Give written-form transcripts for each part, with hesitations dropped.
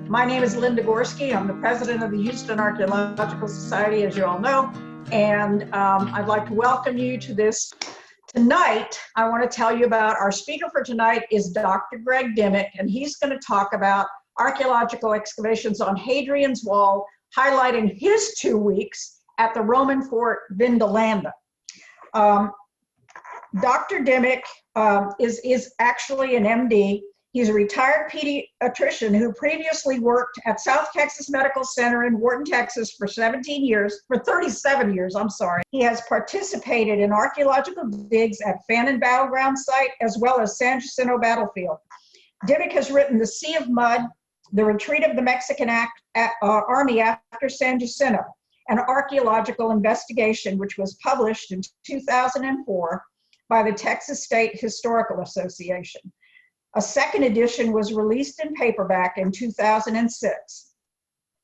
My name is Linda Gorski. I'm the president of the Houston Archaeological Society, as you all know, and I'd like to welcome you to this. Tonight, I want to tell you about our speaker for tonight is Dr. Gregg Dimmick, and he's going to talk about archaeological excavations on Hadrian's Wall, highlighting his 2 weeks at the Roman Fort Vindolanda. Dr. Dimmick is actually an MD. He's a retired pediatrician who previously worked at South Texas Medical Center in Wharton, Texas for 37 years, I'm sorry. He has participated in archaeological digs at Fannin Battleground Site as well as San Jacinto Battlefield. Dimmick has written The Sea of Mud, The Retreat of the Mexican Army After San Jacinto, an archaeological investigation which was published in 2004 by the Texas State Historical Association. A second edition was released in paperback in 2006.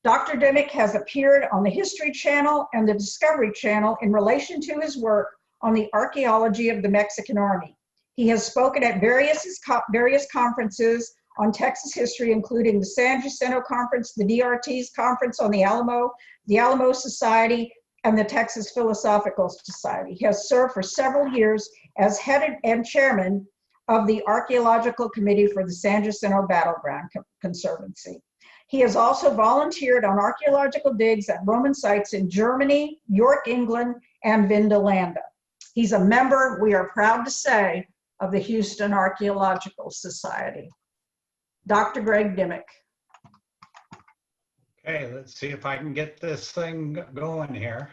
Dr. Dimmick has appeared on the History Channel and the Discovery Channel in relation to his work on the archaeology of the Mexican Army. He has spoken at various conferences on Texas history, including the San Jacinto Conference, the DRT's Conference on the Alamo Society, and the Texas Philosophical Society. He has served for several years as head and chairman of the Archaeological Committee for the San Jacinto Battleground Conservancy. He has also volunteered on archaeological digs at Roman sites in Germany, York, England, and Vindalanda. He's a member, we are proud to say, of the Houston Archaeological Society. Dr. Gregg Dimmick. Okay, let's see if I can get this thing going here.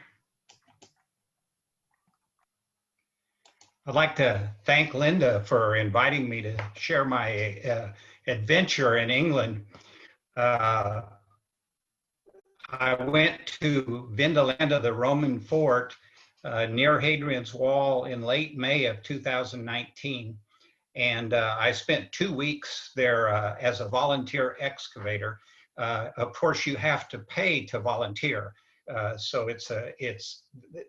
I'd like to thank Linda for inviting me to share my adventure in England. I went to Vindolanda, the Roman Fort, near Hadrian's Wall in late May of 2019. And I spent 2 weeks there as a volunteer excavator. Of course, you have to pay to volunteer. So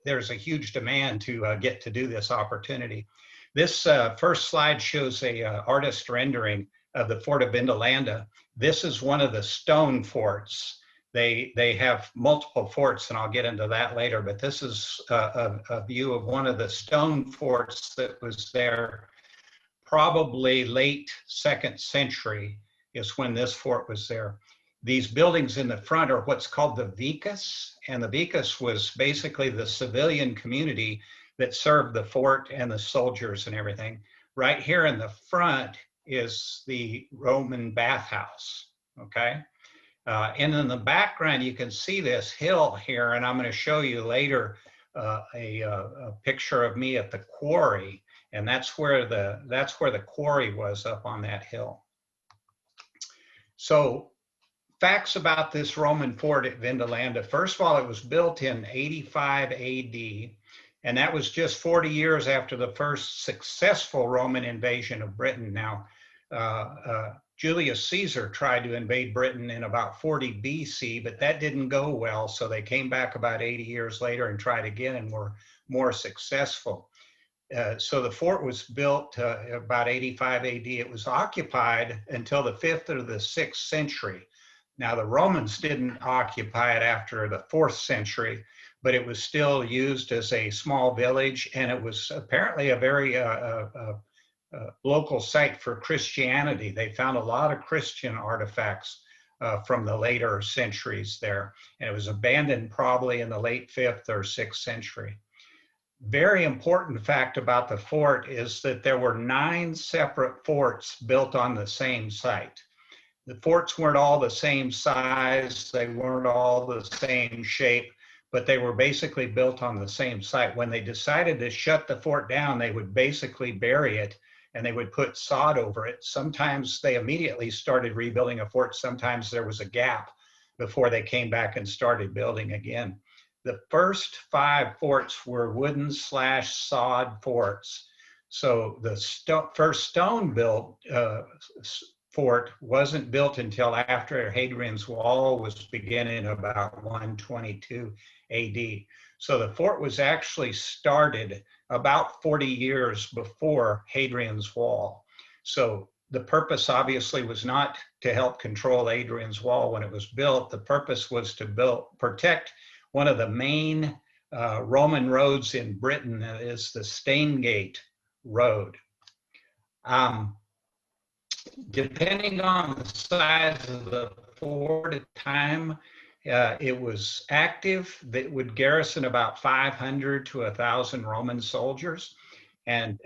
there's a huge demand to get to do this opportunity. This first slide shows a artist rendering of the Fort of Vindolanda. This is one of the stone forts. They have multiple forts, and I'll get into that later, but this is a view of one of the stone forts that was there probably late 2nd century is when this fort was there. These buildings in the front are what's called the vicus, and the vicus was basically the civilian community that served the fort and the soldiers and everything. Right here in the front is the Roman bathhouse, okay? And in the background, you can see this hill here, and I'm going to show you later a picture of me at the quarry, and that's where the quarry was, up on that hill. So, facts about this Roman fort at Vindolanda. First of all, it was built in 85 AD, and that was just 40 years after the first successful Roman invasion of Britain. Now, Julius Caesar tried to invade Britain in about 40 BC, but that didn't go well, so they came back about 80 years later and tried again and were more successful. So the fort was built about 85 AD. It was occupied until the 5th or the 6th century. Now, the Romans didn't occupy it after the 4th century, but it was still used as a small village, and it was apparently a very local site for Christianity. They found a lot of Christian artifacts from the later centuries there, and it was abandoned probably in the late 5th or 6th century. Very important fact about the fort is that there were 9 separate forts built on the same site. The forts weren't all the same size, they weren't all the same shape, but they were basically built on the same site. When they decided to shut the fort down, they would basically bury it and they would put sod over it. Sometimes they immediately started rebuilding a fort. Sometimes there was a gap before they came back and started building again. The first 5 forts were wooden / sod forts. So the first stone-built fort wasn't built until after Hadrian's Wall was beginning about 122 AD. So the fort was actually started about 40 years before Hadrian's Wall. So the purpose obviously was not to help control Hadrian's Wall when it was built. The purpose was to protect one of the main Roman roads in Britain, that is the Staingate Road. Depending on the size of the fort at the time, it was active. That would garrison about 500 to 1,000 Roman soldiers. And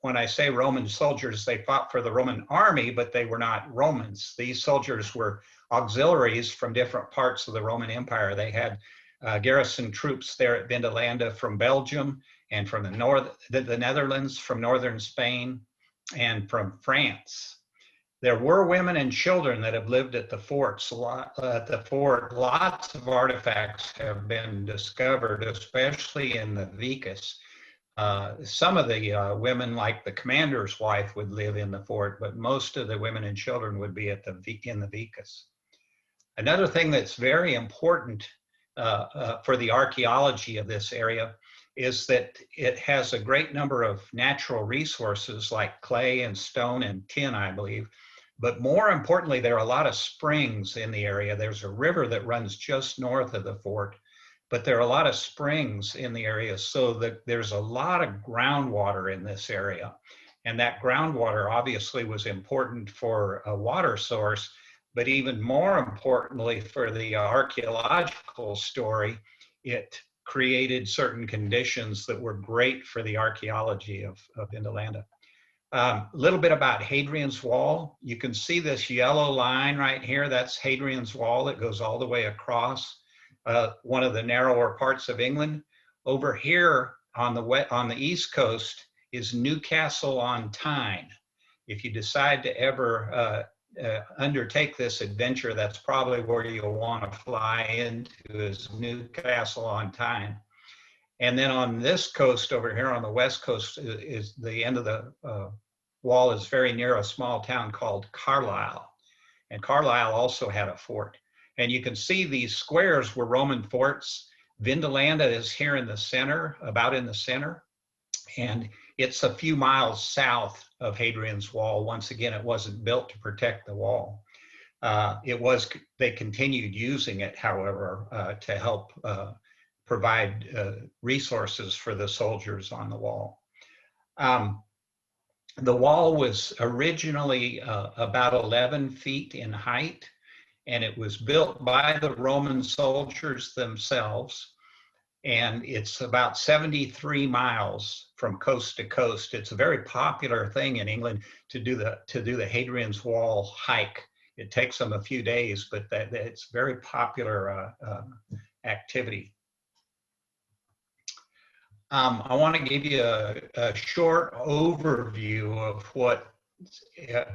when I say Roman soldiers, they fought for the Roman army, but they were not Romans. These soldiers were auxiliaries from different parts of the Roman Empire. They had garrison troops there at Vindolanda from Belgium and from the Netherlands, from northern Spain, and from France. There were women and children that have lived at the forts. Lots of artifacts have been discovered, especially in the vicus. Some of the women, like the commander's wife, would live in the fort, but most of the women and children would be in the vicus. Another thing that's very important for the archaeology of this area is that it has a great number of natural resources like clay and stone and tin, I believe. But more importantly, there are a lot of springs in the area. There's a river that runs just north of the fort, but there are a lot of springs in the area, so that there's a lot of groundwater in this area. And that groundwater obviously was important for a water source, but even more importantly for the archaeological story, it created certain conditions that were great for the archaeology of Vindolanda. A little bit about Hadrian's Wall. You can see this yellow line right here. That's Hadrian's Wall. It goes all the way across one of the narrower parts of England. Over here on the east coast is Newcastle on Tyne. If you decide to ever undertake this adventure, that's probably where you'll want to fly into, is Newcastle on Tyne. And then on this coast over here on the west coast is the end of the wall is very near a small town called Carlisle. And Carlisle also had a fort. And you can see these squares were Roman forts. Vindolanda is here in the center, about in the center. And it's a few miles south of Hadrian's Wall. Once again, it wasn't built to protect the wall. They continued using it, however, to help provide resources for the soldiers on the wall. The wall was originally about 11 feet in height, and it was built by the Roman soldiers themselves. And it's about 73 miles from coast to coast. It's a very popular thing in England to do the Hadrian's Wall hike. It takes them a few days, but it's a very popular activity. I want to give you a short overview of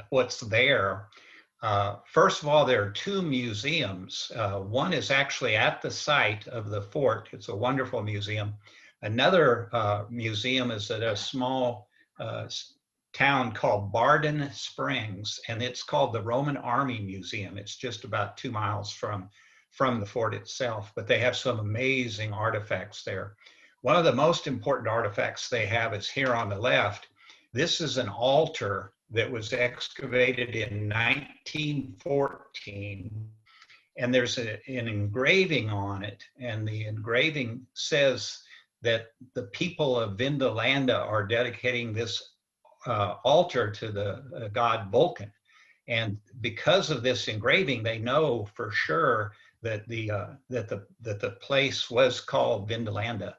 what's there. First of all, there are two museums. One is actually at the site of the fort. It's a wonderful museum. Another museum is at a small town called Barden Springs, and it's called the Roman Army Museum. It's just about 2 miles from the fort itself, but they have some amazing artifacts there. One of the most important artifacts they have is here on the left. This is an altar that was excavated in 1914, and there's an engraving on it, and the engraving says that the people of Vindolanda are dedicating this altar to the god Vulcan. And because of this engraving, they know for sure that the place was called Vindolanda.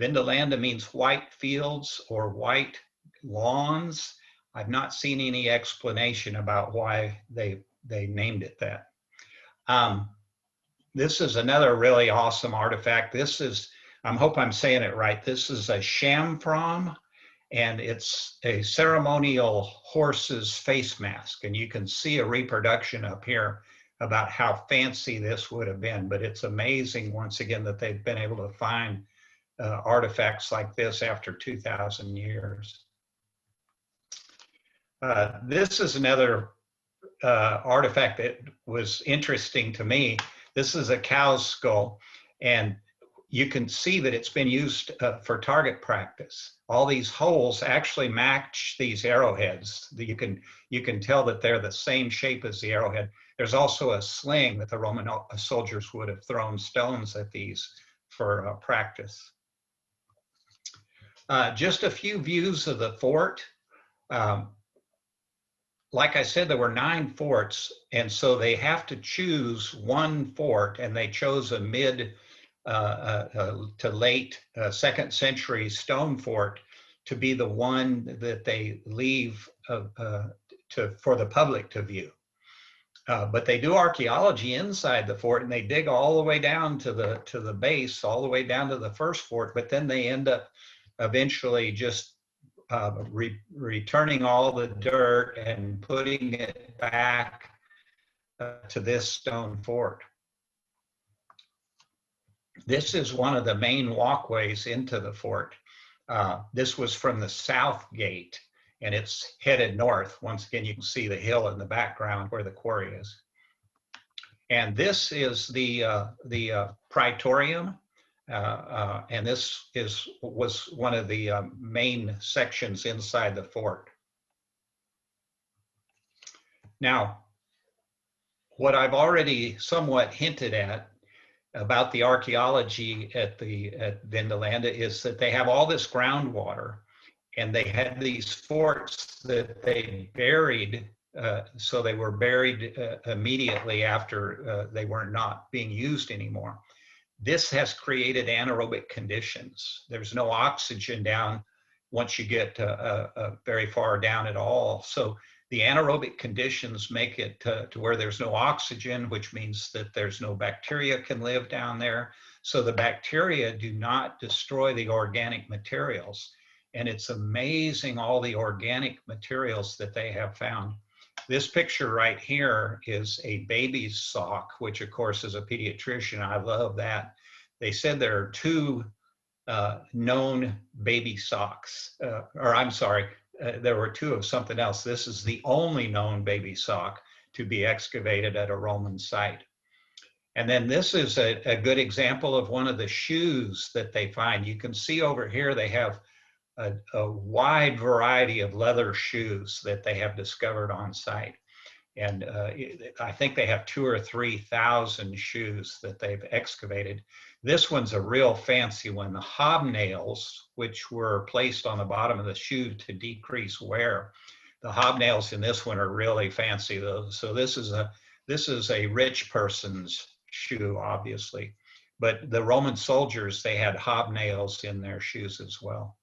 Vindolanda means white fields or white lawns. I've not seen any explanation about why they named it that. This is another really awesome artifact. This is, I hope I'm saying it right, this is a shamfrom, and it's a ceremonial horse's face mask. And you can see a reproduction up here about how fancy this would have been. But it's amazing, once again, that they've been able to find artifacts like this after 2,000 years. This is another artifact that was interesting to me. This is a cow's skull, and you can see that it's been used for target practice. All these holes actually match these arrowheads. You can tell that they're the same shape as the arrowhead. There's also a sling that the Roman soldiers would have thrown stones at these for practice. Just a few views of the fort. Like I said, there were 9 forts, and so they have to choose one fort, and they chose a mid to late 2nd century stone fort to be the one that they leave for the public to view. But they do archaeology inside the fort, and they dig all the way down to the base, all the way down to the first fort, but then they end up eventually just returning all the dirt and putting it back to this stone fort. This is one of the main walkways into the fort. This was from the south gate, and it's headed north. Once again, you can see the hill in the background where the quarry is. And this is the praetorium. And this was one of the main sections inside the fort. Now, what I've already somewhat hinted at about the archaeology at Vindolanda is that they have all this groundwater, and they had these forts that they buried. So they were buried immediately after they were not being used anymore. This has created anaerobic conditions. There's no oxygen down once you get very far down at all. So the anaerobic conditions make it to where there's no oxygen, which means that there's no bacteria can live down there. So the bacteria do not destroy the organic materials. And it's amazing all the organic materials that they have found. This picture right here is a baby's sock, which of course is a pediatrician. I love that. They said there are 2 known baby socks, or I'm sorry, there were 2 of something else. This is the only known baby sock to be excavated at a Roman site. And then this is a good example of one of the shoes that they find. You can see over here they have a wide variety of leather shoes that they have discovered on site. And I think they have 2,000 or 3,000 shoes that they've excavated. This one's a real fancy one. The hobnails, which were placed on the bottom of the shoe to decrease wear. The hobnails in this one are really fancy though. So this is a rich person's shoe, obviously. But the Roman soldiers, they had hobnails in their shoes as well.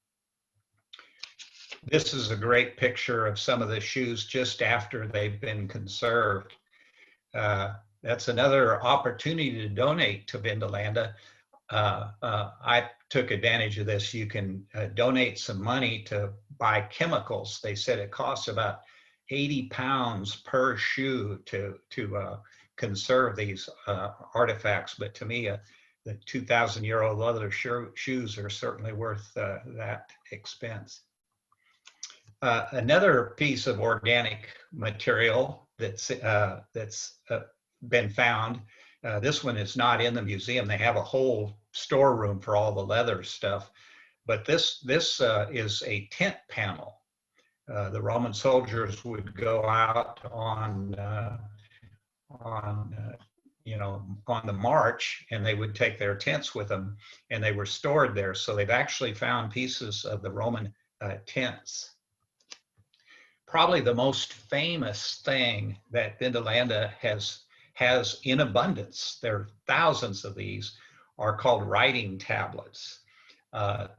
This is a great picture of some of the shoes just after they've been conserved. That's another opportunity to donate to Vindolanda. I took advantage of this. You can donate some money to buy chemicals. They said it costs about 80 pounds per shoe to conserve these artifacts. But to me, the 2,000-year-old leather shoes are certainly worth that expense. Another piece of organic material that's been found. This one is not in the museum. They have a whole storeroom for all the leather stuff, but this is a tent panel. The Roman soldiers would go out on the march, and they would take their tents with them, and they were stored there. So they've actually found pieces of the Roman tents. Probably the most famous thing that Vindolanda has in abundance, there are thousands of these, are called writing tablets.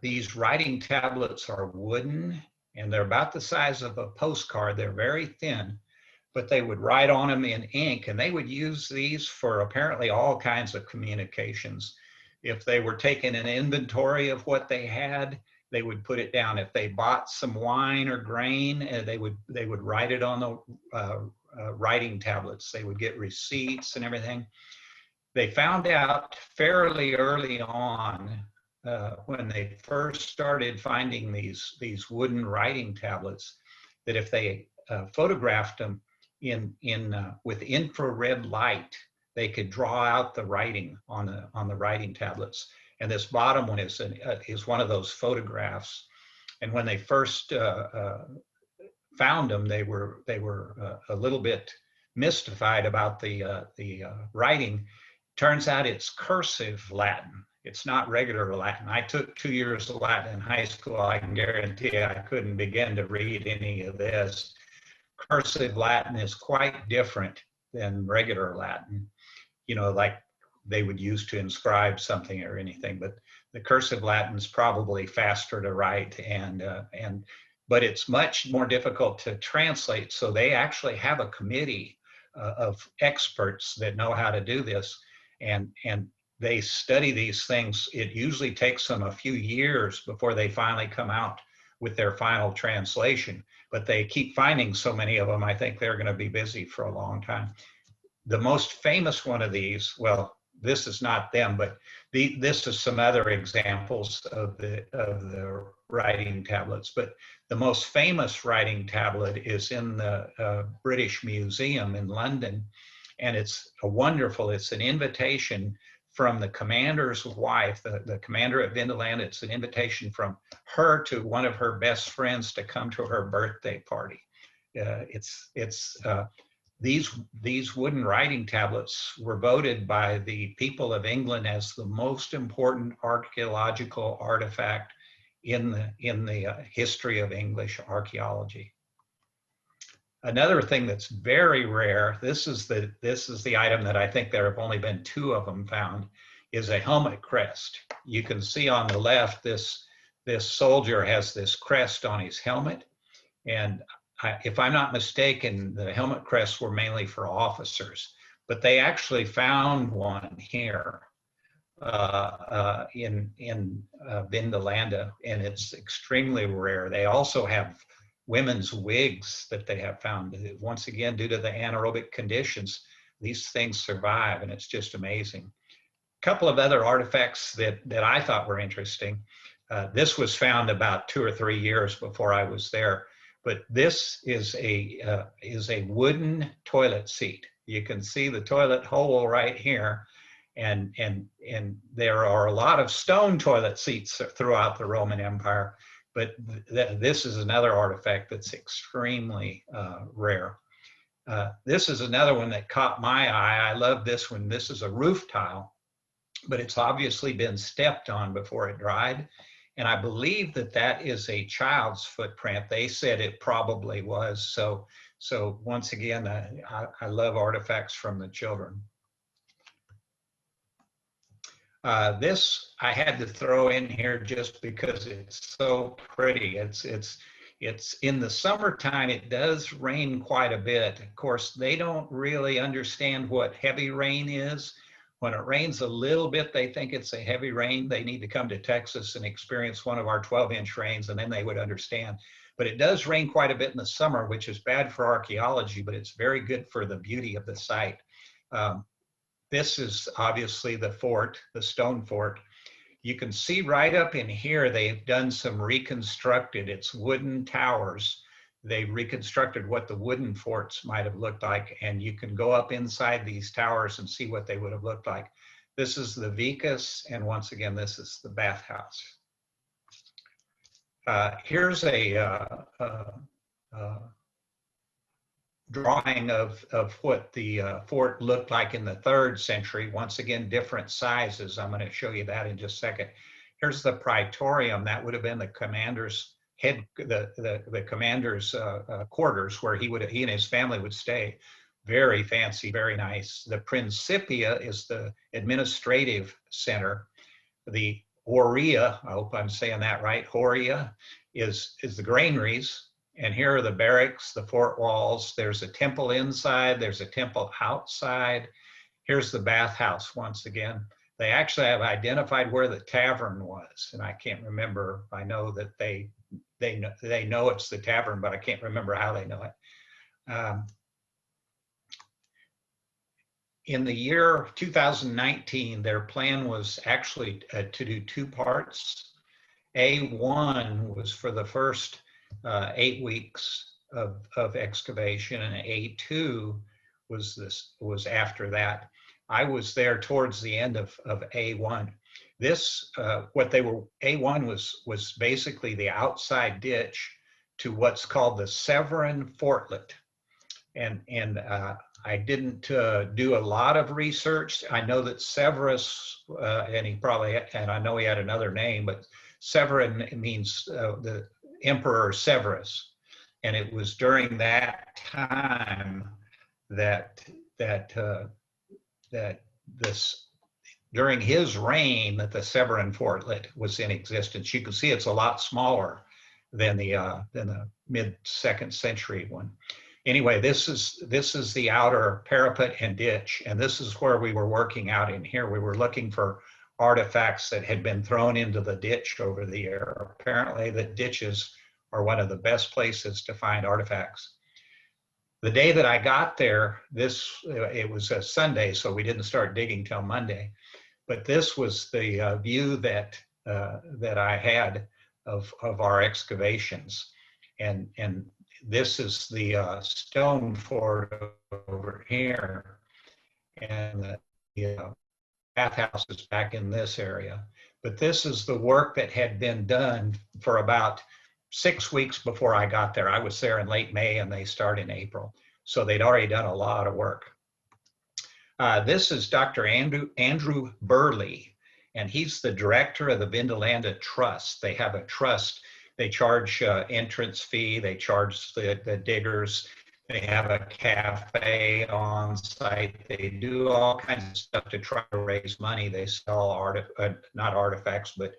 These writing tablets are wooden, and they're about the size of a postcard. They're very thin, but they would write on them in ink, and they would use these for apparently all kinds of communications. If they were taking an inventory of what they had, they would put it down. If they bought some wine or grain, they would write it on the writing tablets. They would get receipts and everything. They found out fairly early on when they first started finding these wooden writing tablets, that if they photographed them with infrared light, they could draw out the writing on the writing tablets. And this bottom one is one of those photographs. And when they first found them, they were a little bit mystified about the writing. Turns out it's cursive Latin. It's not regular Latin. I took 2 years of Latin in high school. I can guarantee I couldn't begin to read any of this. Cursive Latin is quite different than regular Latin, you know, like they would use to inscribe something or anything. But the cursive Latin is probably faster to write, but it's much more difficult to translate. So they actually have a committee of experts that know how to do this, and they study these things. It usually takes them a few years before they finally come out with their final translation, but they keep finding so many of them. I think they're going to be busy for a long time. The most famous one of these, well, this is not them, but this is some other examples of the writing tablets. But the most famous writing tablet is in the British Museum in London, and it's it's an invitation from the commander's wife, the commander at Vindolanda. It's an invitation from her to one of her best friends to come to her birthday party. These wooden writing tablets were voted by the people of England as the most important archaeological artifact in the history of English archaeology. Another thing that's very rare, this is the item that I think there have only been 2 of them found, is a helmet crest. You can see on the left, this soldier has this crest on his helmet, and if I'm not mistaken, the helmet crests were mainly for officers, but they actually found one here in Vindalanda, and it's extremely rare. They also have women's wigs that they have found. Once again, due to the anaerobic conditions, these things survive, and it's just amazing. A couple of other artifacts that I thought were interesting. This was found about 2 or 3 years before I was there, but this is a wooden toilet seat. You can see the toilet hole right here, and there are a lot of stone toilet seats throughout the Roman Empire, but this is another artifact that's extremely rare. This is another one that caught my eye. I love this one. This is a roof tile, but it's obviously been stepped on before it dried. And I believe that is a child's footprint. They said it probably was. So once again, I love artifacts from the children. This I had to throw in here just because it's so pretty. It's in the summertime, it does rain quite a bit. Of course, they don't really understand what heavy rain is. When it rains a little bit, they think it's a heavy rain. They need to come to Texas and experience one of our 12-inch rains, and then they would understand. But it does rain quite a bit in the summer, which is bad for archaeology, but it's very good for the beauty of the site. This is obviously the fort, the stone fort. You can see right up in here, they've done some reconstructed, it's wooden towers. They reconstructed what the wooden forts might have looked like, and you can go up inside these towers and see what they would have looked like. This is the vicus, and once again, this is the bathhouse. Here's a drawing of what the fort looked like in the 3rd century. Once again, different sizes. I'm going to show you that in just a second. Here's the praetorium. That would have been the commander's the commander's quarters, where he and his family would stay. Very fancy, very nice. The Principia is the administrative center. The Horia, I hope I'm saying that right, Horia is the granaries. And here are the barracks, the fort walls. There's a temple inside, there's a temple outside. Here's the bathhouse once again. They actually have identified where the tavern was, and I can't remember. I know that they know it's the tavern, but I can't remember how they know it. In the year 2019, their plan was actually to do 2 parts. A1 was for the first 8 weeks of excavation, and A2 was after that. I was there towards the end of A1. This, what they were, A1 was basically the outside ditch to what's called the Severan Fortlet. And I didn't do a lot of research. I know that Severus, and I know he had another name, but Severan means the Emperor Severus. And it was during that time that during his reign that the Severan Fortlet was in existence. You can see it's a lot smaller than the mid-2nd century one. Anyway, this is the outer parapet and ditch, and this is where we were working out in here. We were looking for artifacts that had been thrown into the ditch over the year. Apparently, the ditches are one of the best places to find artifacts. The day that I got there, it was a Sunday, so we didn't start digging till Monday. But this was the view that I had of our excavations, and this is the stone fort over here, and the bathhouse is back in this area. But this is the work that had been done for about 6 weeks before I got there. I was there in late May and they start in April. So they'd already done a lot of work. This is Dr. Andrew Burley, and he's the director of the Vindolanda Trust. They have a trust. They charge entrance fee. They charge the diggers. They have a cafe on site. They do all kinds of stuff to try to raise money. They sell not artifacts, but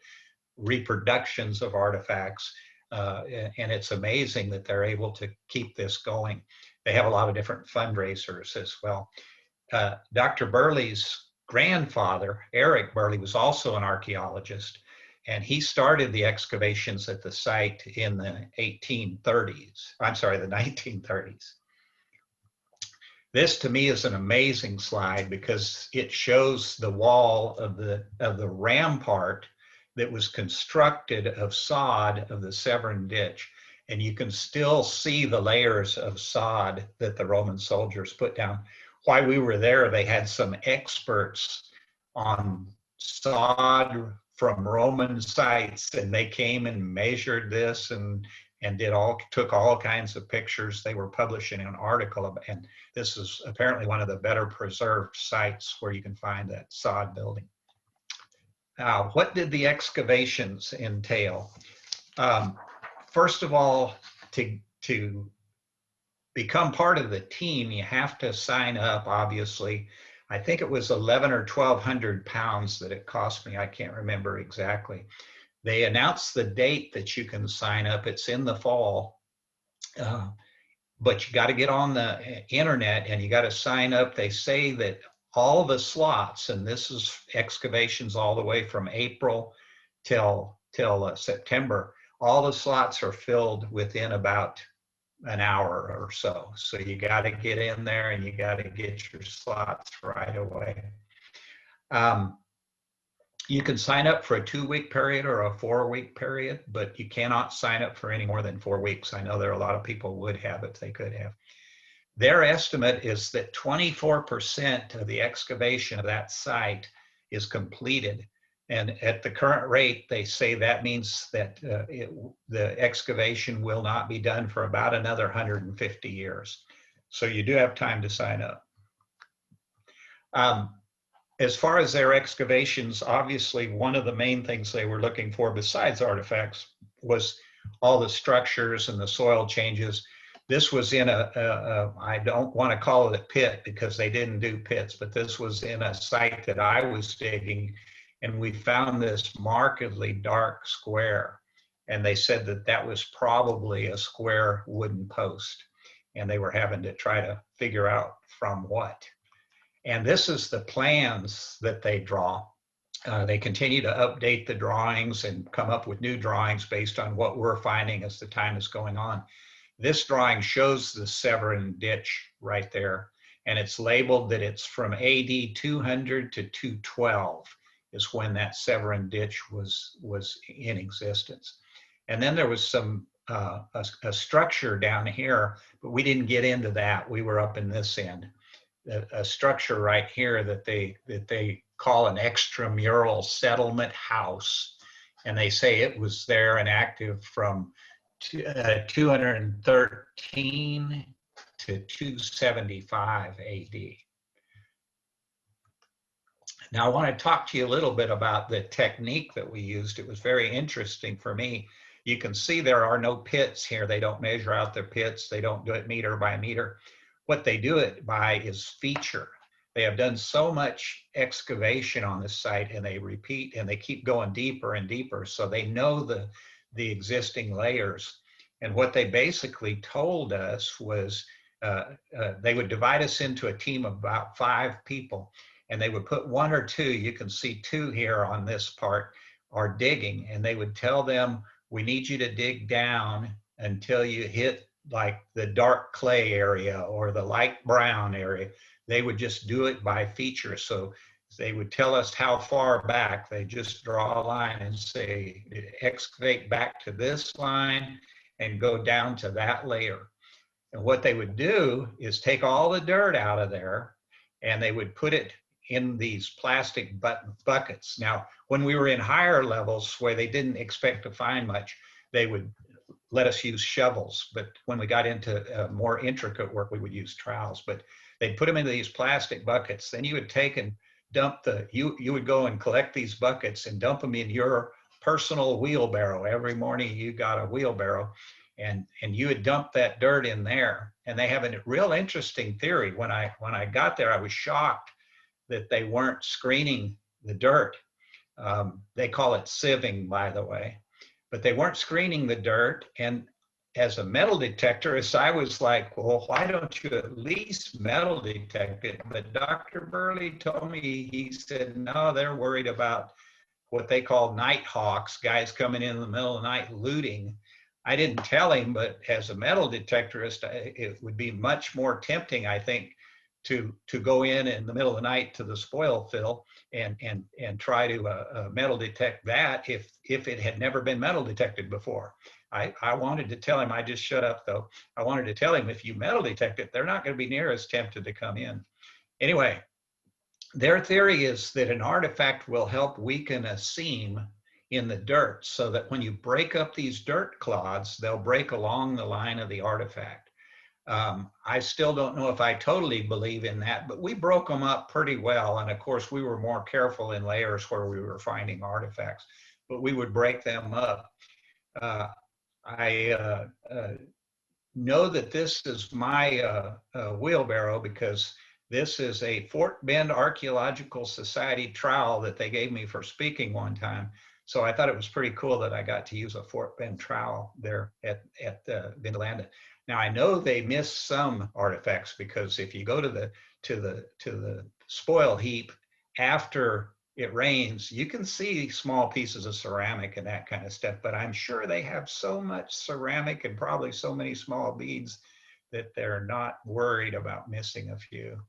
reproductions of artifacts. And it's amazing that they're able to keep this going. They have a lot of different fundraisers as well. Dr. Burley's grandfather, Eric Burley, was also an archaeologist, and he started the excavations at the site in the 1930s. This to me is an amazing slide because it shows the wall of the rampart that was constructed of sod of the Severn ditch. And you can still see the layers of sod that the Roman soldiers put down. While we were there, they had some experts on sod from Roman sites, and they came and measured this and took all kinds of pictures. They were publishing an article, and this is apparently one of the better preserved sites where you can find that sod building. Now, what did the excavations entail? First of all, to become part of the team, you have to sign up, obviously. I think it was 1,100 or 1,200 pounds that it cost me. I can't remember exactly. They announced the date that you can sign up. It's in the fall, but you got to get on the internet and you got to sign up. They say that all the slots, and this is excavations all the way from April till September, all the slots are filled within about an hour or so. So you got to get in there and you got to get your slots right away. You can sign up for a 2-week period or a 4-week period, but you cannot sign up for any more than 4 weeks. I know there are a lot of people would have if they could have. Their estimate is that 24% of the excavation of that site is completed. And at the current rate, they say that means that the excavation will not be done for about another 150 years. So you do have time to sign up. As far as their excavations, obviously one of the main things they were looking for besides artifacts was all the structures and the soil changes. This was in I don't want to call it a pit because they didn't do pits, but this was in a site that I was digging, and we found this markedly dark square. And they said that that was probably a square wooden post, and they were having to try to figure out from what. And this is the plans that they draw. They continue to update the drawings and come up with new drawings based on what we're finding as the time is going on. This drawing shows the Severn ditch right there, and it's labeled that it's from AD 200 to 212 is when that Severn ditch was in existence. And then there was some a structure down here, but we didn't get into that. We were up in this end. a structure right here that they call an extramural settlement house, and they say it was there and active from 213 to 275 AD. Now, I want to talk to you a little bit about the technique that we used. It was very interesting for me. You can see there are no pits here. They don't measure out their pits. They don't do it meter by meter. What they do it by is feature. They have done so much excavation on this site, and they repeat and they keep going deeper and deeper. So they know the existing layers. And what they basically told us was they would divide us into a team of about 5 people. And they would put 1 or 2, you can see 2 here on this part, are digging. And they would tell them, we need you to dig down until you hit like the dark clay area or the light brown area. They would just do it by feature. So they would tell us how far back. They just draw a line and say, excavate back to this line and go down to that layer. And what they would do is take all the dirt out of there, and they would put it in these plastic buckets. Now, when we were in higher levels where they didn't expect to find much, they would let us use shovels. But when we got into more intricate work, we would use trowels. But they'd put them into these plastic buckets. Then you would take and dump you would go and collect these buckets and dump them in your personal wheelbarrow. Every morning you got a wheelbarrow, and you would dump that dirt in there. And they have a real interesting theory. When I got there, I was shocked that they weren't screening the dirt. They call it sieving, by the way, but they weren't screening the dirt. And as a metal detectorist, I was like, well, why don't you at least metal detect it? But Dr. Burley told me, he said, no, they're worried about what they call night hawks, guys coming in the middle of the night looting. I didn't tell him, but as a metal detectorist, it would be much more tempting, I think, to go in the middle of the night to the spoil fill and try to metal detect that if it had never been metal detected before. I wanted to tell him, I just shut up though. I wanted to tell him, if you metal detect it, they're not going to be near as tempted to come in. Anyway, their theory is that an artifact will help weaken a seam in the dirt, so that when you break up these dirt clods, they'll break along the line of the artifact. I still don't know if I totally believe in that, but we broke them up pretty well. And of course, we were more careful in layers where we were finding artifacts, but we would break them up. I know that this is my wheelbarrow, because this is a Fort Bend Archaeological Society trowel that they gave me for speaking one time. So I thought it was pretty cool that I got to use a Fort Bend trowel there at Vindolanda. Now I know they missed some artifacts, because if you go to the spoil heap after it rains, you can see small pieces of ceramic and that kind of stuff. But I'm sure they have so much ceramic and probably so many small beads that they're not worried about missing a few.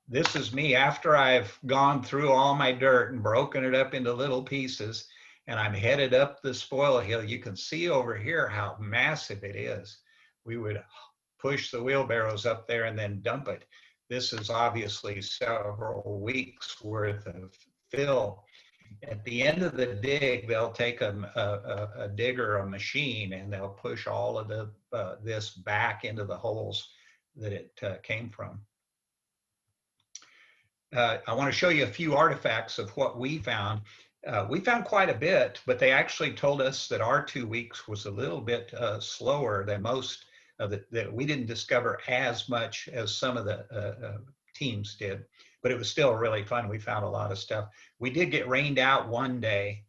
This is me after I've gone through all my dirt and broken it up into little pieces, and I'm headed up the spoil hill. You can see over here how massive it is. We would push the wheelbarrows up there and then dump it. This is obviously several weeks worth of fill. At the end of the dig, they'll take a digger, a machine, and they'll push all of this back into the holes that it came from. I want to show you a few artifacts of what we found. We found quite a bit, but they actually told us that our 2 weeks was a little bit slower than most of that we didn't discover as much as some of the teams did, but it was still really fun. We found a lot of stuff. We did get rained out one day.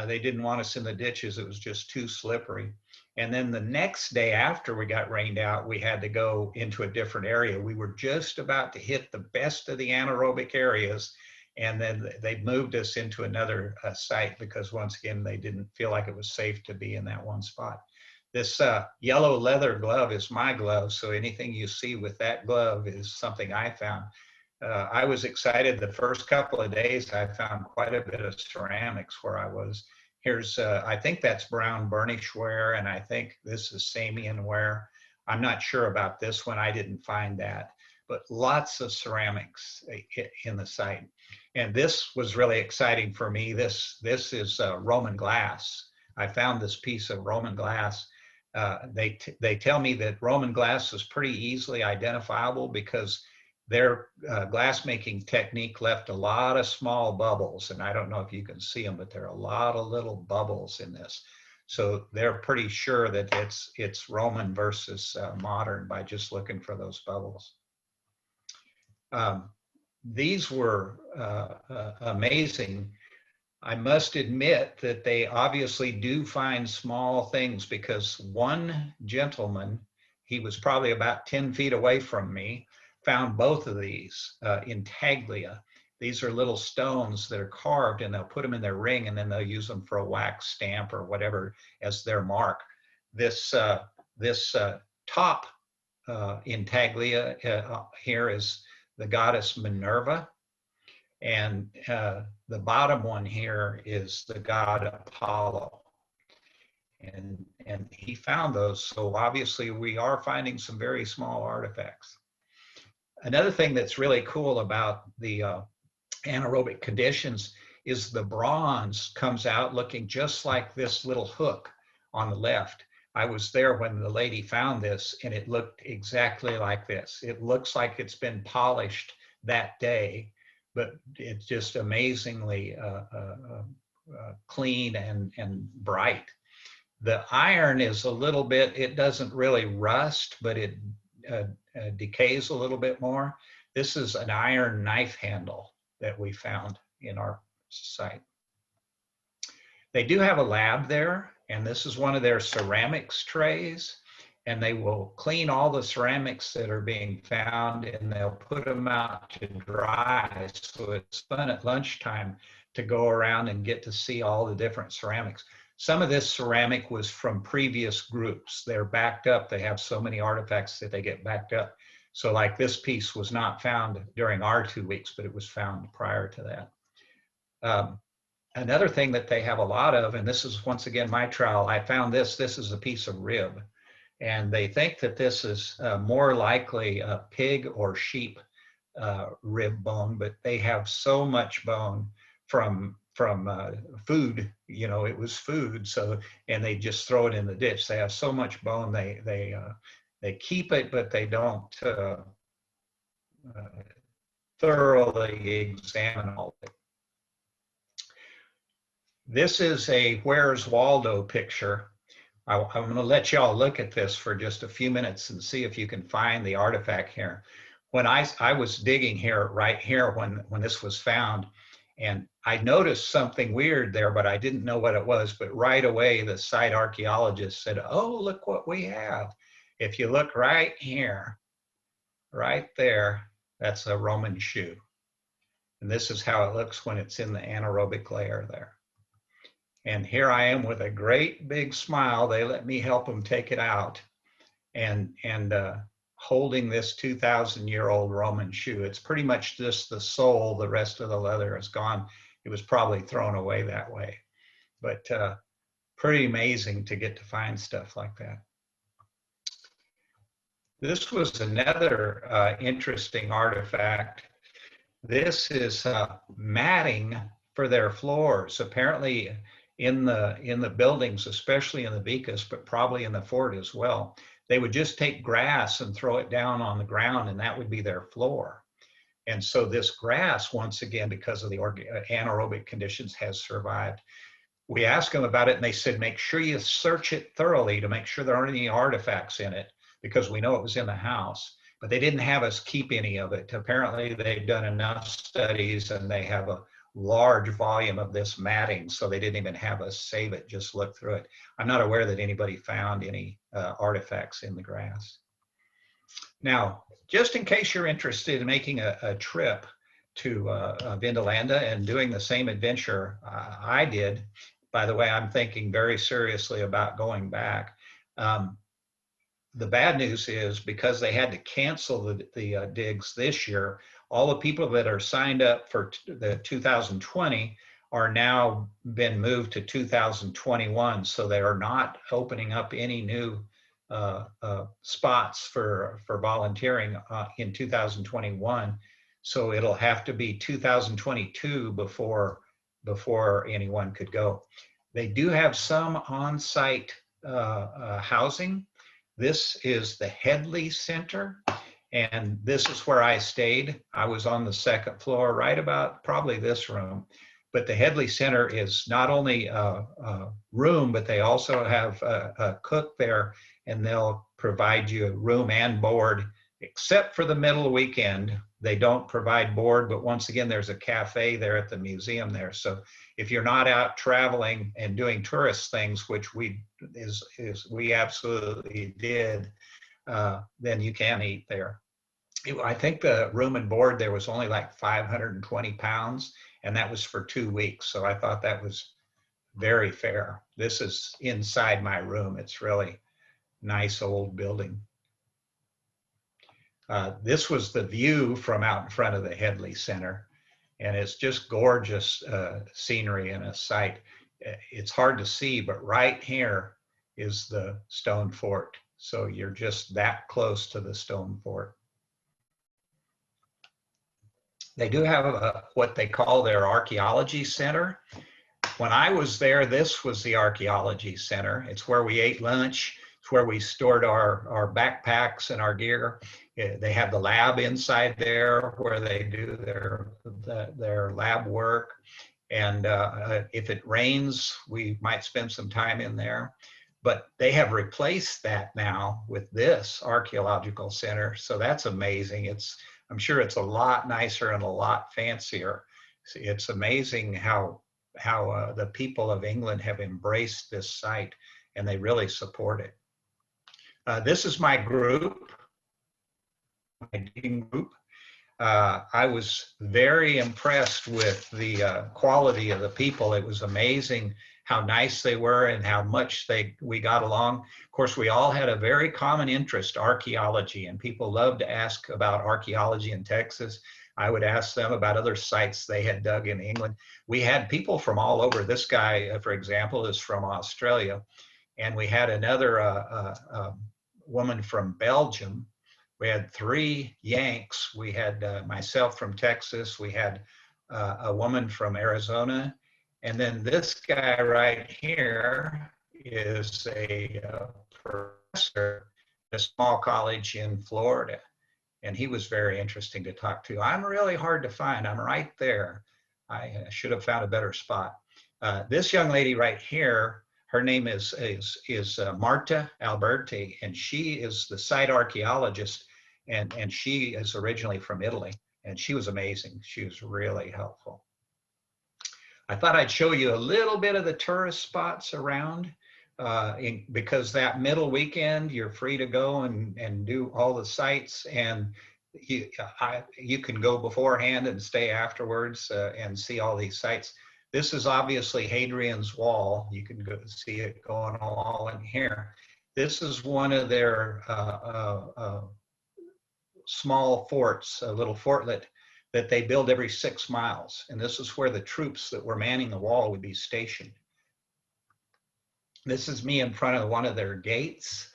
They didn't want us in the ditches. It was just too slippery. And then the next day after we got rained out, we had to go into a different area. We were just about to hit the best of the anaerobic areas. And then they moved us into another site, because once again, they didn't feel like it was safe to be in that one spot. This yellow leather glove is my glove. So anything you see with that glove is something I found. I was excited the first couple of days. I found quite a bit of ceramics where I was. Here's, I think that's brown burnish ware, and I think this is Samian ware. I'm not sure about this one. I didn't find that. but lots of ceramics in the site. And this was really exciting for me. This is Roman glass. I found this piece of Roman glass. They tell me that Roman glass is pretty easily identifiable because their glassmaking technique left a lot of small bubbles. And I don't know if you can see them, but there are a lot of little bubbles in this. So they're pretty sure that it's Roman versus modern by just looking for those bubbles. These were amazing. I must admit that they obviously do find small things, because one gentleman, he was probably about 10 feet away from me, found both of these intaglia. These are little stones that are carved, and they'll put them in their ring, and then they'll use them for a wax stamp or whatever as their mark. This top intaglia here is the goddess Minerva, and the bottom one here is the god Apollo. And he found those, so obviously we are finding some very small artifacts. Another thing that's really cool about the anaerobic conditions is the bronze comes out looking just like this little hook on the left. I was there when the lady found this, and it looked exactly like this. It looks like it's been polished that day, but it's just amazingly clean and bright. The iron is a little bit, it doesn't really rust, but it decays a little bit more. This is an iron knife handle that we found in our site. They do have a lab there, and this is one of their ceramics trays, and they will clean all the ceramics that are being found, and they'll put them out to dry. So it's fun at lunchtime to go around and get to see all the different ceramics. Some of this ceramic was from previous groups. They're backed up. They have so many artifacts that they get backed up. So like this piece was not found during our 2 weeks, but it was found prior to that. Another thing that they have a lot of, and this is once again my trial, I found this is a piece of rib. And they think that this is more likely a pig or sheep rib bone, but they have so much bone from food, you know, it was food. So, and they just throw it in the ditch. They have so much bone, they keep it, but they don't thoroughly examine all of it. This is a Where's Waldo picture. I'm going to let y'all look at this for just a few minutes and see if you can find the artifact here. When I was digging here, right here, when this was found, and I noticed something weird there, but I didn't know what it was. But right away, the site archaeologist said, "Oh, look what we have." If you look right here, right there, that's a Roman shoe. And this is how it looks when it's in the anaerobic layer there. And here I am with a great big smile. They let me help them take it out, and holding this 2,000-year-old Roman shoe. It's pretty much just the sole. The rest of the leather is gone. It was probably thrown away that way. But pretty amazing to get to find stuff like that. This was another interesting artifact. This is matting for their floors. Apparently, in the buildings, especially in the Vicus, but probably in the fort as well, they would just take grass and throw it down on the ground, and that would be their floor. And so this grass, once again, because of the anaerobic conditions, has survived. We asked them about it, and they said, make sure you search it thoroughly to make sure there aren't any artifacts in it, because we know it was in the house. But they didn't have us keep any of it. Apparently, they've done enough studies, and they have a large volume of this matting, so they didn't even have us save it, just look through it. I'm not aware that anybody found any artifacts in the grass. Now, just in case you're interested in making a trip to Vindolanda and doing the same adventure I did, by the way, I'm thinking very seriously about going back. The bad news is, because they had to cancel the digs this year, all the people that are signed up for the 2020 are now been moved to 2021. So they are not opening up any new spots for volunteering in 2021. So it'll have to be 2022 before anyone could go. They do have some on-site housing. This is the Headley Center, and this is where I stayed. I was on the second floor, right about probably this room. But the Headley Center is not only a room, but they also have a cook there, and they'll provide you room and board, except for the middle weekend. They don't provide board, but once again, there's a cafe there at the museum there. So if you're not out traveling and doing tourist things, which we absolutely did, then you can eat there. I think the room and board there was only like 520 pounds, and that was for 2 weeks. So I thought that was very fair. This is inside my room. It's really nice old building. This was the view from out in front of the Headley Center, and it's just gorgeous scenery and a site. It's hard to see, but right here is the stone fort. So you're just that close to the stone fort. They do have what they call their Archaeology Center. When I was there, this was the Archaeology Center. It's where we ate lunch. It's where we stored our backpacks and our gear. They have the lab inside there where they do their lab work. And if it rains, we might spend some time in there. But they have replaced that now with this Archaeological Center. So that's amazing. I'm sure it's a lot nicer and a lot fancier. It's amazing how the people of England have embraced this site, and they really support it. This is my group, my digging group. I was very impressed with the quality of the people. It was amazing how nice they were and how much we got along. Of course, we all had a very common interest, archaeology, and people love to ask about archaeology in Texas. I would ask them about other sites they had dug in England. We had people from all over. This guy, for example, is from Australia. And we had another woman from Belgium. We had 3 Yanks. We had myself from Texas. We had a woman from Arizona. And then this guy right here is a professor at a small college in Florida. And he was very interesting to talk to. I'm really hard to find. I'm right there. I should have found a better spot. This young lady right here, her name is Marta Alberti, and she is the site archaeologist, and she is originally from Italy, and she was amazing. She was really helpful. I thought I'd show you a little bit of the tourist spots around, because that middle weekend, you're free to go and do all the sites, and you can go beforehand and stay afterwards and see all these sites. This is obviously Hadrian's Wall. You can go see it going all in here. This is one of their small forts, a little fortlet that they build every 6 miles. And this is where the troops that were manning the wall would be stationed. This is me in front of one of their gates.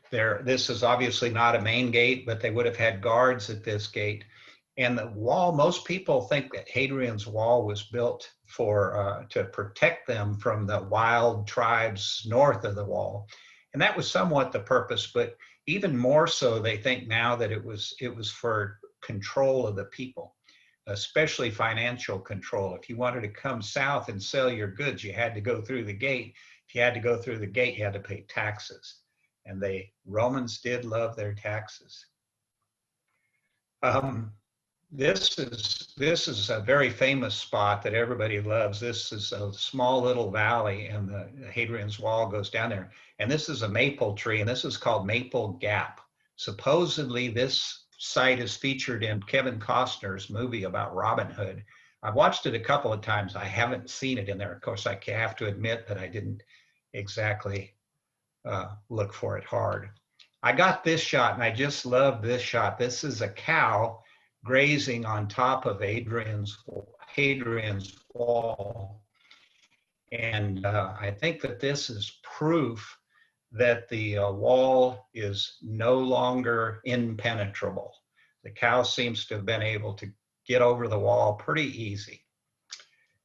This is obviously not a main gate, but they would have had guards at this gate. And the wall, most people think that Hadrian's Wall was built to protect them from the wild tribes north of the wall. And that was somewhat the purpose, but even more so, they think now that it was for control of the people, especially financial control. If you wanted to come south and sell your goods, you had to go through the gate. If you had to go through the gate, you had to pay taxes. And the Romans did love their taxes. This is a very famous spot that everybody loves. This is a small little valley, and the Hadrian's Wall goes down there. And this is a maple tree, and this is called Maple Gap. Supposedly, this site is featured in Kevin Costner's movie about Robin Hood. I've watched it a couple of times. I haven't seen it in there. Of course, I have to admit that I didn't exactly look for it hard. I got this shot, and I just love this shot. This is a cow grazing on top of Hadrian's Wall. And I think that this is proof that the wall is no longer impenetrable. The cow seems to have been able to get over the wall pretty easy.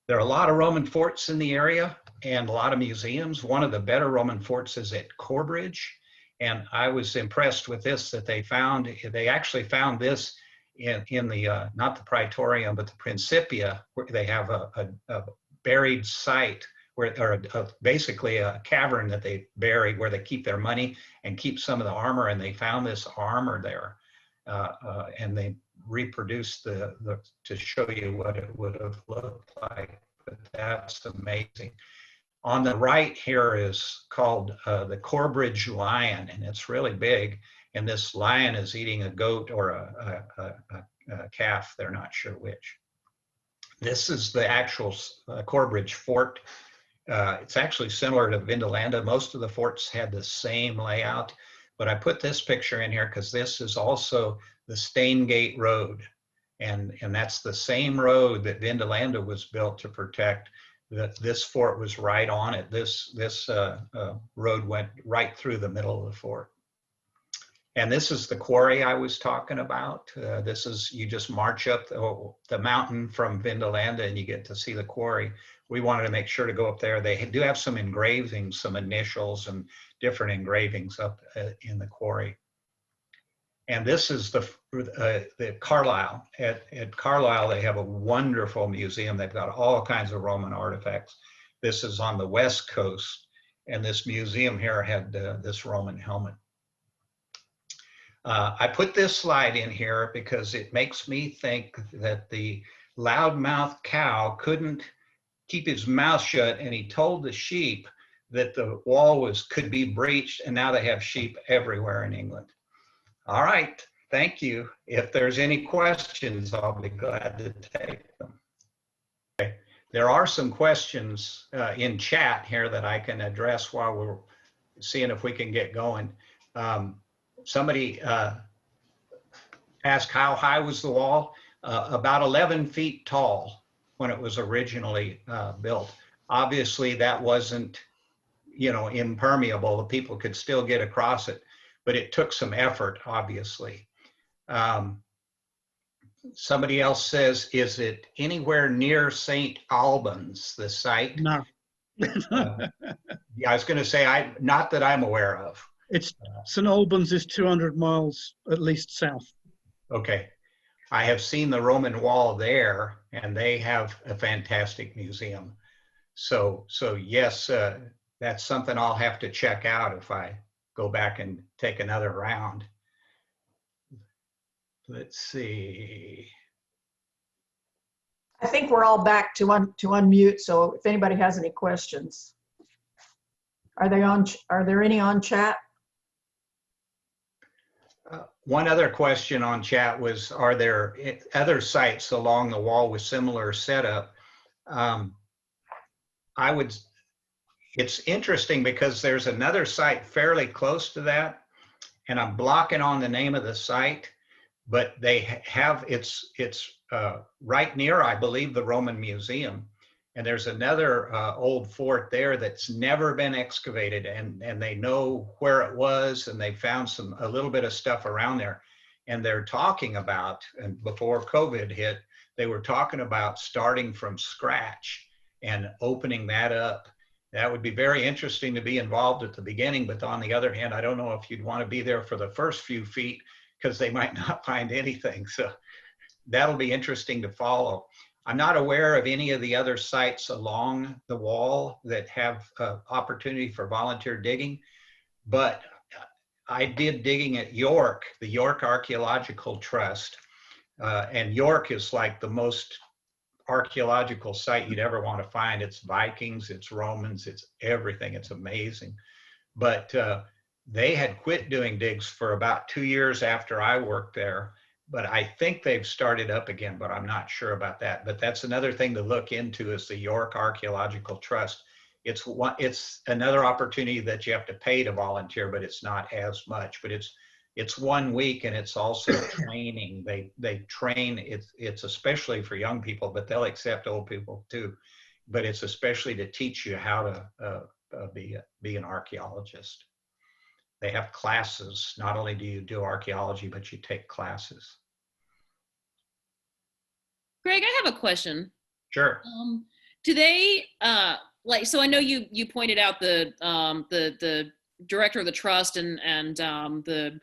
There are a lot of Roman forts in the area and a lot of museums. One of the better Roman forts is at Corbridge. And I was impressed with this, that they actually found this in the, not the Praetorium, but the Principia, where they have a buried site, or basically a cavern that they buried where they keep their money and keep some of the armor. And they found this armor there. And they reproduced to show you what it would have looked like. But that's amazing. On the right here is called the Corbridge Lion, and it's really big. And this lion is eating a goat or a calf, they're not sure which. This is the actual Corbridge Fort. It's actually similar to Vindolanda. Most of the forts had the same layout, but I put this picture in here because this is also the Staingate Road. And that's the same road that Vindolanda was built to protect. This fort was right on it. This road went right through the middle of the fort. And this is the quarry I was talking about. This is, you just march up the mountain from Vindolanda and you get to see the quarry. We wanted to make sure to go up there. They do have some engravings, some initials and different engravings up in the quarry. And this is the Carlisle. At Carlisle, they have a wonderful museum. They've got all kinds of Roman artifacts. This is on the West Coast. And this museum here had this Roman helmet. I put this slide in here because it makes me think that the loudmouth cow couldn't keep his mouth shut, and he told the sheep that the wall could be breached, and now they have sheep everywhere in England. All right, thank you. If there's any questions, I'll be glad to take them. Okay. There are some questions in chat here that I can address while we're seeing if we can get going. Somebody asked how high was the wall? About 11 feet tall when it was originally built. Obviously that wasn't, impermeable. The people could still get across it, but it took some effort, obviously. Somebody else says, is it anywhere near St. Albans, the site? No. Yeah, I was going to say, not that I'm aware of. It's St. Albans is 200 miles at least south. Okay. I have seen the Roman wall there, and they have a fantastic museum. So yes, that's something I'll have to check out if I go back and take another round. Let's see. I think we're all back to unmute. So if anybody has any questions, are there any on chat? One other question on chat was, are there other sites along the wall with similar setup? It's interesting because there's another site fairly close to that, and I'm blocking on the name of the site, but they have, it's right near, I believe, the Roman Museum. And there's another old fort there that's never been excavated, and they know where it was, and they found a little bit of stuff around there. And they're talking about, and before COVID hit, they were talking about starting from scratch and opening that up. That would be very interesting to be involved at the beginning, but on the other hand, I don't know if you'd want to be there for the first few feet because they might not find anything. So that'll be interesting to follow. I'm not aware of any of the other sites along the wall that have opportunity for volunteer digging, but I did digging at York, the York Archaeological Trust, and York is like the most archaeological site you'd ever want to find. It's Vikings, it's Romans, it's everything. It's amazing. But they had quit doing digs for about 2 years after I worked there. But I think they've started up again, but I'm not sure about that. But that's another thing to look into, is the York Archaeological Trust. It's another opportunity that you have to pay to volunteer, but it's not as much. But it's 1 week, and it's also training. They train. It's especially for young people, but they'll accept old people too. But it's especially to teach you how to be an archaeologist. they have classes. Not only do you do archaeology, but you take classes. Greg, I have a question. Sure. Do they like? So I know you pointed out the director of the trust and the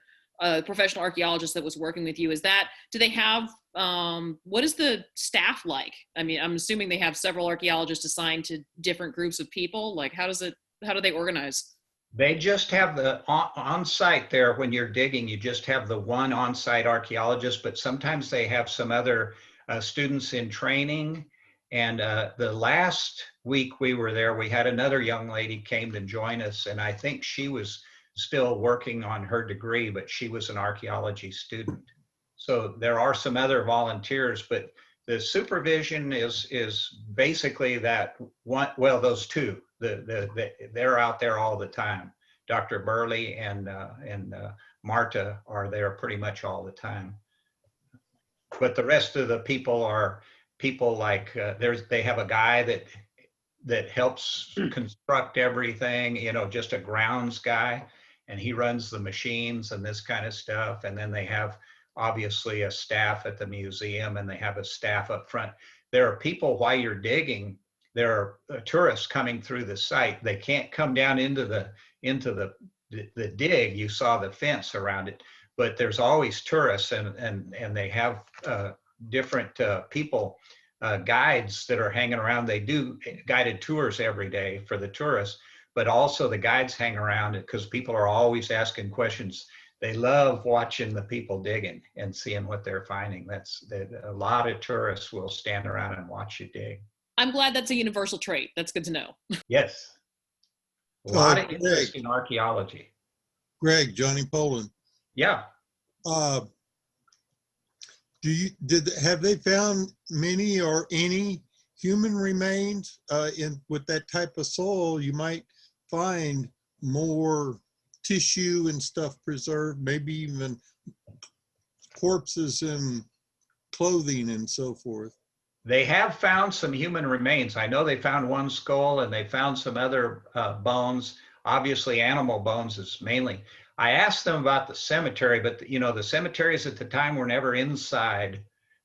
professional archaeologist that was working with you. Do they have what is the staff like? I mean, I'm assuming they have several archaeologists assigned to different groups of people. Like, how do they organize? They just have the on site there when you're digging, you just have the one on-site archaeologist, but sometimes they have some other students in training. And the last week we were there, we had another young lady came to join us, and I think she was still working on her degree, but she was an archaeology student. So there are some other volunteers, but the supervision is basically that one, well, those two, they're out there all the time. Dr. Burley and Marta are there pretty much all the time. But the rest of the people are people like, they have a guy that helps construct everything, you know, just a grounds guy, and he runs the machines and this kind of stuff. And then they have obviously a staff at the museum, and they have a staff up front. There are people while you're digging, there are tourists coming through the site. They can't come down into the dig. You saw the fence around it, but there's always tourists, and they have different people, guides that are hanging around. They do guided tours every day for the tourists, but also the guides hang around it because people are always asking questions. They love watching the people digging and seeing what they're finding. A lot of tourists will stand around and watch you dig. I'm glad that's a universal trait. That's good to know. Yes. A lot of interest in archaeology. Greg, Johnny Poland. Yeah. Have they found many or any human remains with that type of soil? You might find more tissue and stuff preserved, maybe even corpses and clothing and so forth. They have found some human remains. I know they found one skull, and they found some other bones. Obviously, animal bones is mainly. I asked them about the cemetery, but you know, the cemeteries at the time were never inside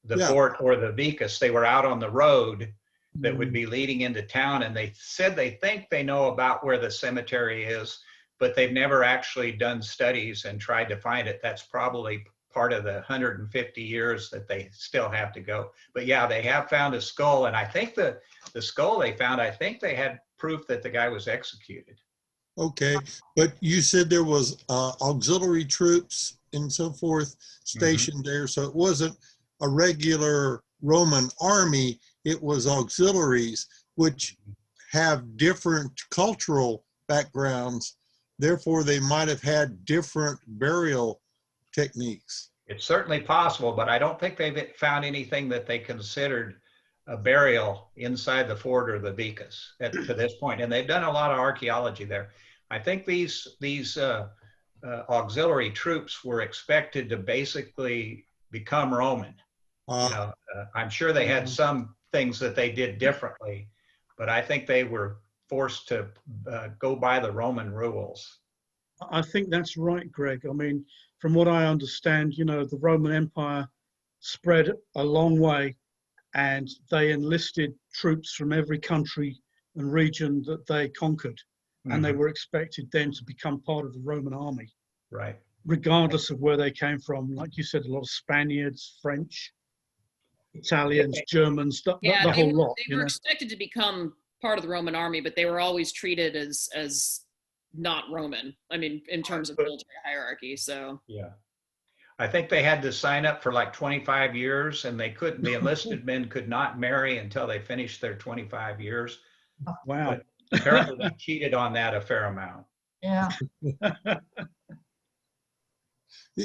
the fort or the vicus. They were out on the road that would be leading into town, and they said they think they know about where the cemetery is, but they've never actually done studies and tried to find it. That's probably part of the 150 years that they still have to go. But yeah, they have found a skull, and I think the skull they found, I think they had proof that the guy was executed. Okay, but you said there was auxiliary troops and so forth stationed there, so it wasn't a regular Roman army, it was auxiliaries, which have different cultural backgrounds. Therefore, they might have had different burial techniques. It's certainly possible, but I don't think they've found anything that they considered a burial inside the fort or the vicus to this point. And they've done a lot of archaeology there. I think these auxiliary troops were expected to basically become Roman. I'm sure they had some things that they did differently, but I think they were forced to go by the Roman rules. I think that's right, Greg. I mean, from what I understand, you know, the Roman Empire spread a long way, and they enlisted troops from every country and region that they conquered. And they were expected then to become part of the Roman army. Right. Regardless of where they came from. Like you said, a lot of Spaniards, French, Italians, Germans, the whole lot. They were expected to become part of the Roman army, but they were always treated as not Roman. I mean, in terms of military hierarchy, so. Yeah. I think they had to sign up for like 25 years, and the enlisted men could not marry until they finished their 25 years. Wow. But apparently they cheated on that a fair amount. Yeah.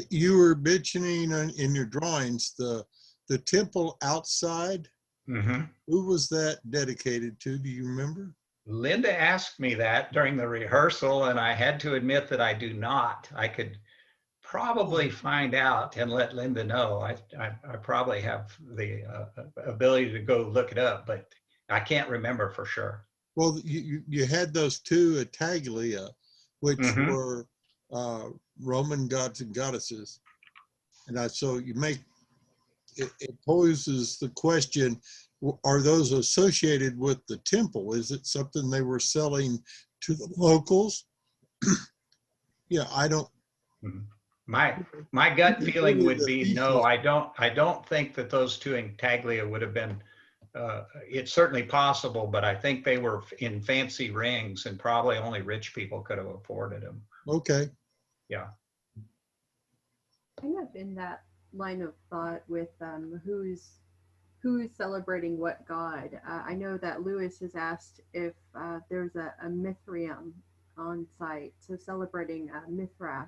You were mentioning in your drawings the temple outside. Who was that dedicated to? Do you remember? Linda asked me that during the rehearsal, and I had to admit that I do not. I could probably find out and let Linda know. I probably have the ability to go look it up, but I can't remember for sure. Well, you had those two Attaglia, which were Roman gods and goddesses. And so you make, it poses the question, are those associated with the temple? Is it something they were selling to the locals? Yeah, I don't. My gut feeling would be no. I don't think that those two intaglia would have been. It's certainly possible, but I think they were in fancy rings, and probably only rich people could have afforded them. Okay. Yeah. Kind of in that line of thought with who's celebrating what god. I know that Lewis has asked if there's a Mithraeum on site, so celebrating Mithras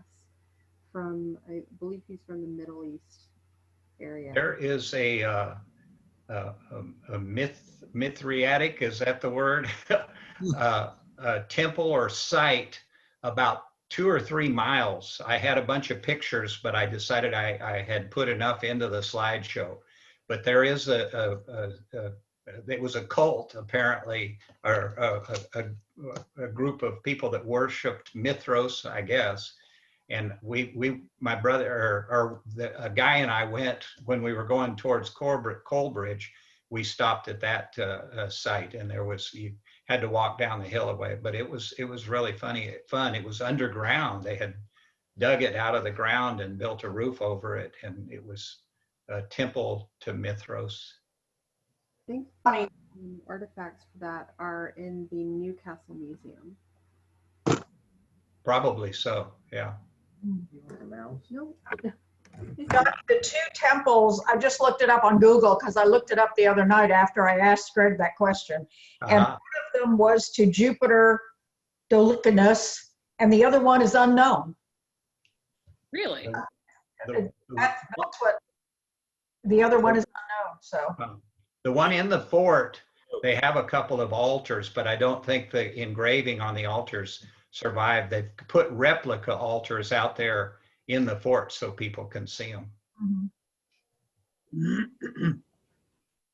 from, I believe he's from the Middle East area. There is a Mithriatic, is that the word? A temple or site about 2 or 3 miles. I had a bunch of pictures, but I decided I had put enough into the slideshow. But there is it was a cult apparently, or a group of people that worshipped Mithras, I guess. And my brother, a guy and I went when we were going towards Corbridge. We stopped at that site, and you had to walk down the hill away. But it was really fun. It was underground. They had dug it out of the ground and built a roof over it, and it was a temple to Mithras. I think artifacts for that are in the Newcastle Museum. Probably so, yeah. No. The 2 temples, I just looked it up on Google because I looked it up the other night after I asked Greg that question. And one of them was to Jupiter Dolichonus, and the other one is unknown. Really? That's what the other one is unknown. So the one in the fort, they have a couple of altars, but I don't think the engraving on the altars survived. They've put replica altars out there in the fort so people can see them.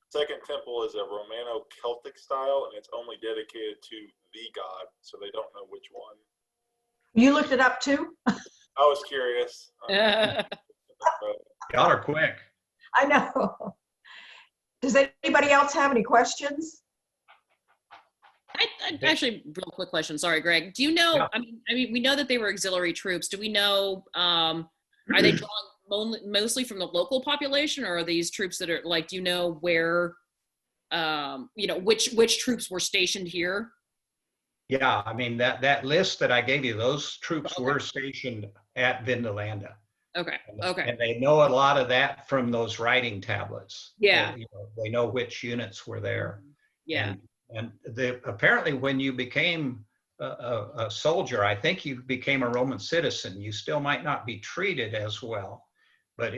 Second temple is a Romano-Celtic style, and it's only dedicated to the god, so they don't know which one. you looked it up too? I was curious. Y'all are quick. I know. Does anybody else have any questions? I actually, real quick question. Sorry, Greg. Do you know? Yeah. I mean, we know that they were auxiliary troops. Do we know? Are they drawn mostly from the local population, or are these troops that are like? Do you know where? Which troops were stationed here? Yeah, I mean that list that I gave you, those troops were stationed at Vindalanda. Okay. Okay. And they know a lot of that from those writing tablets. Yeah. They know which units were there. Yeah. And apparently when you became a soldier, I think you became a Roman citizen. You still might not be treated as well, but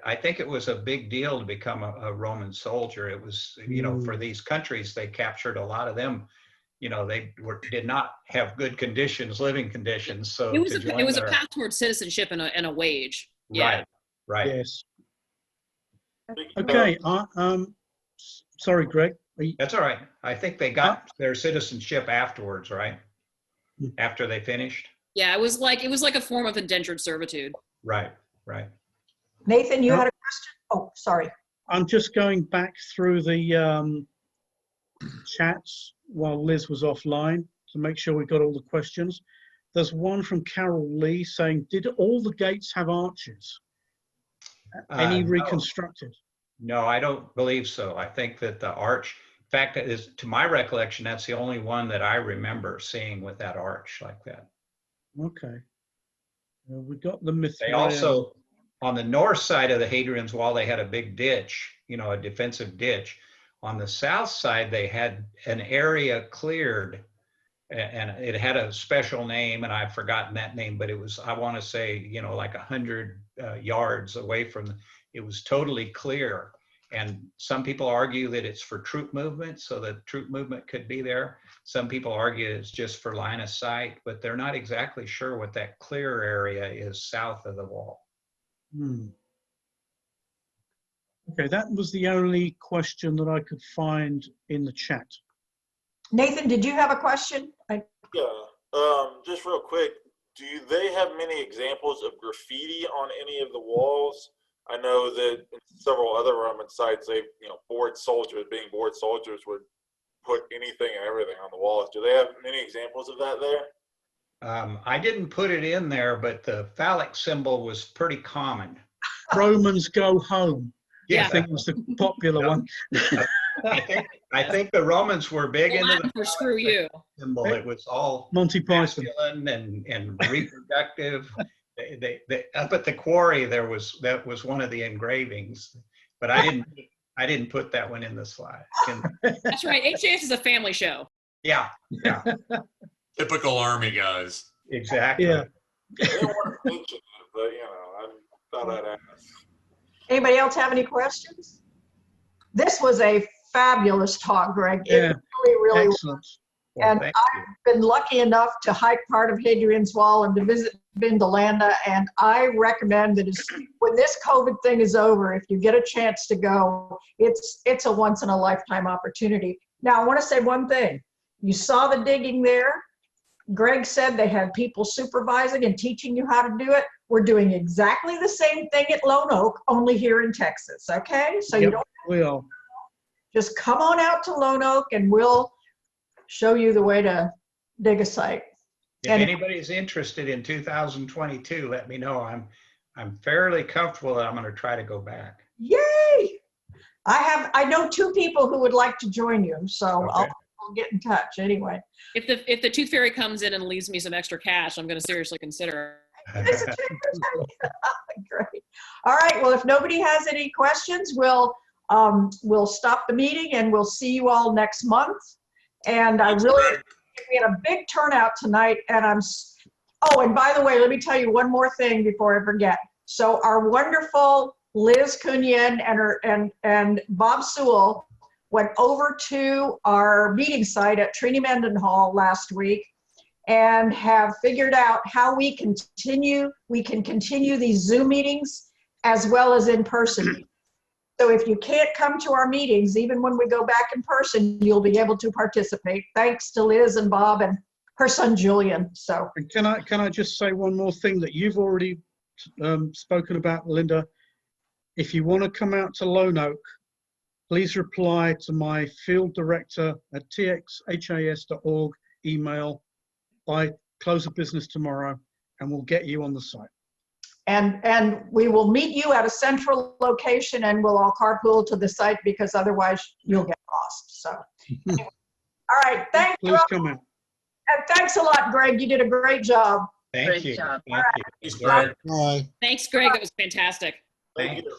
I think it was a big deal to become a Roman soldier. It was, for these countries, they captured a lot of them. They did not have good living conditions. So it was a path towards citizenship and a wage. Yeah. Right. Yes. Okay. Sorry, Greg. That's all right. I think they got their citizenship afterwards, right? After they finished. Yeah, it was like a form of indentured servitude. Right. Nathan, you had a question? Oh, sorry. I'm just going back through the chats while Liz was offline to make sure we got all the questions. There's one from Carol Lee saying, did all the gates have arches? Any reconstructed? No, I don't believe so. I think that the arch, in fact, to my recollection, that's the only one that I remember seeing with that arch like that. Okay. We got the Mithraeum. They also, on the north side of the Hadrian's wall, they had a big ditch, a defensive ditch. On the south side, they had an area cleared, and it had a special name, and I've forgotten that name, but it was, I want to say, like 100 yards away from, it was totally clear. And some people argue that it's for troop movement, so that troop movement could be there. Some people argue it's just for line of sight, but they're not exactly sure what that clear area is south of the wall. Okay, that was the only question that I could find in the chat. Nathan, did you have a question? Yeah, just real quick. do they have many examples of graffiti on any of the walls? I know that in several other Roman sites, they, bored soldiers would put anything and everything on the walls. Do they have many examples of that there? I didn't put it in there, but the phallic symbol was pretty common. Romans go home. Yeah. I think was the popular one. I think the Romans were big into Latin the for screw you. symbol. It was all Monty Python. masculine and reproductive. Up at the quarry, that was one of the engravings, but I didn't put that one in the slide. That's right. HJS is a family show. Yeah, Typical Army guys. exactly. Yeah. I didn't want to mention it, but I thought I'd ask. Anybody else have any questions? This was a fabulous talk, Greg. Yeah. It really was. Excellent. Well, And thank you. Been lucky enough to hike part of Hadrian's Wall and to visit Vindolanda, and I recommend that when this COVID thing is over, if you get a chance to go, it's a once in a lifetime opportunity. Now, I want to say one thing. You saw the digging there. Greg said they had people supervising and teaching you how to do it. We're doing exactly the same thing at Lone Oak, only here in Texas, okay? So you Yep, don't we are. just come on out to Lone Oak and we'll show you the way to dig a site. If And- anybody's interested in 2022, let me know. I'm fairly comfortable that I'm going to try to go back. Yay! I know 2 people who would like to join you, so Okay. I'll get in touch anyway. If the tooth fairy comes in and leaves me some extra cash, I'm going to seriously consider. Great. All right. Well, if nobody has any questions, we'll stop the meeting and we'll see you all next month. And we had a big turnout tonight, and and by the way, let me tell you one more thing before I forget. So our wonderful Liz Cunyan and Bob Sewell went over to our meeting site at Trinity Mendenhall last week and have figured out how we can continue these Zoom meetings as well as in person. So if you can't come to our meetings, even when we go back in person, you'll be able to participate. Thanks to Liz and Bob and her son Julian. So And can I just say one more thing that you've already spoken about, Linda? If you want to come out to Lone Oak, please reply to my field director at txhas.org email by close of business tomorrow, and we'll get you on the site. and we will meet you at a central location, and we'll all carpool to the site because otherwise you'll get lost. So anyway. All right, thank you. Please come out. And thanks a lot, Greg. You did a great job. Thank Great you. job. Thank you. Thanks, Greg. Bye. Thanks, Greg. That was fantastic. Thanks. Thank you.